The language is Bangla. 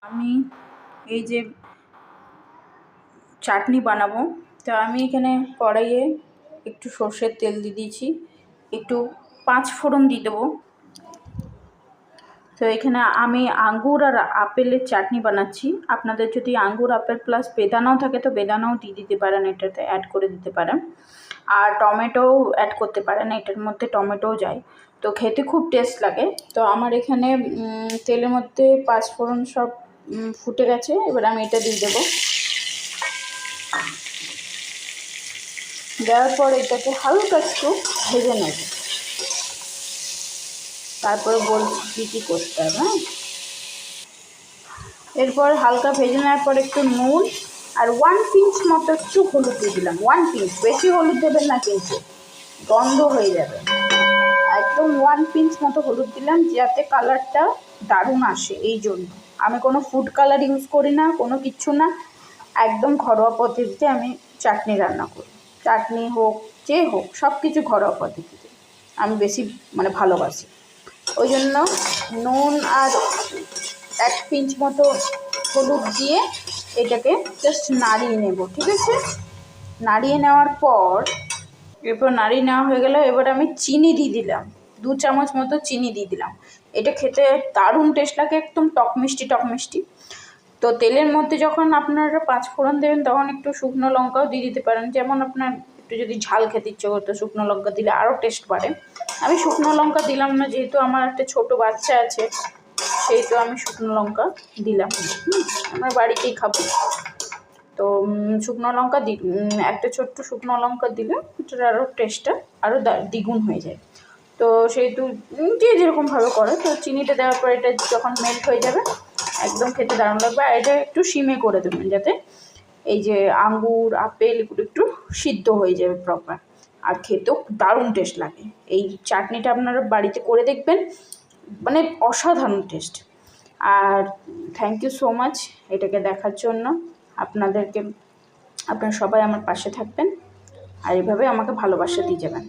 আমি এই যে চাটনি বানাবো, তো আমি এখানে কড়াইয়ে একটু সর্ষের তেল দিয়ে দিয়েছি, একটু 5 ফোড়ন দিয়ে দেবো। তো এখানে আমি আঙ্গুর আর আপেলের চাটনি বানাচ্ছি। আপনাদের যদি আঙ্গুর, আপেল প্লাস বেদানাও থাকে তো বেদানাও দিয়ে দিতে পারেন, এটাতে অ্যাড করে দিতে পারেন। আর টমেটোও অ্যাড করতে পারেন, এটার মধ্যে টমেটোও যায়, তো খেতে খুব টেস্ট লাগে। তো আমার এখানে তেলের মধ্যে 5 ফোড়ন সব ফুটে গেছে, এবার আমি এটা দিয়ে দেবো। দেওয়ার পর এটাকে হালকা একটু ভেজে নেব, তারপরে বলছি কী করতে হবে। হ্যাঁ, এরপর হালকা ভেজে নেওয়ার পর একটু নুন আর 1 পিঞ্চ মতো একটু হলুদ দিয়ে দিলাম। 1 পিঞ্চ, বেশি হলুদ দেবেন না কিন্তু গন্ধ হয়ে যাবে। একদম 1 পিঞ্চ মতো হলুদ দিলাম, যাতে কালারটা দারুণ আসে। এই জন্য আমি কোনো ফুড কালার ইউজ করি না, কোনো কিচ্ছু না, একদম ঘরোয়া পদ্ধতিতে আমি চাটনি রান্না করি। চাটনি হোক, যে হোক, সব কিছু ঘরোয়া পদ্ধতিতে আমি বেশি ভালোবাসি। ওই জন্য নুন আর 1 পিঞ্চ মতো হলুদ দিয়ে এটাকে জাস্ট নাড়িয়ে নেব, ঠিক আছে? নাড়িয়ে নেওয়ার পর এরপর নাড়িয়ে নেওয়া হয়ে গেলে এবার আমি চিনি দিয়ে দিলাম, 2 চামচ মতো চিনি দিয়ে দিলাম। এটা খেতে দারুণ টেস্ট লাগে, একদম টক মিষ্টি টক মিষ্টি। তো তেলের মধ্যে যখন আপনারা 5 ফোড়ন দেবেন তখন একটু শুকনো লঙ্কাও দিয়ে দিতে পারেন, যেমন আপনার একটু যদি ঝাল খেতে ইচ্ছে করতো শুকনো লঙ্কা দিলে আরও টেস্ট বাড়ে। আমি শুকনো লঙ্কা দিলাম না, যেহেতু আমার একটা ছোট বাচ্চা আছে, সেই তো আমি শুকনো লঙ্কা দিলাম। আমরা বাড়িতেই খাবো, তো শুকনো লঙ্কা একটা ছোট্ট শুকনো লঙ্কা দিলে এটার আরও টেস্টটা আরও দ্বিগুণ হয়ে যায়। তো সেহেতু যে যেরকমভাবে করে, তো চিনিটা দেওয়ার পর এটা যখন মেল্ট হয়ে যাবে একদম খেতে দারুণ লাগবে। আর এটা একটু সিমে করে দেবেন, যাতে এই যে আঙ্গুর, আপেল এগুলো একটু সিদ্ধ হয়ে যাবে প্রপার, আর খেতেও দারুণ টেস্ট লাগে। এই চাটনিটা আপনারা বাড়িতে করে দেখবেন, অসাধারণ টেস্ট। আর থ্যাংক ইউ সো মাচ এটাকে দেখার জন্য। আপনারা সবাই আমার পাশে থাকবেন আর এভাবে আমাকে ভালোবাসা দিয়ে যাবেন।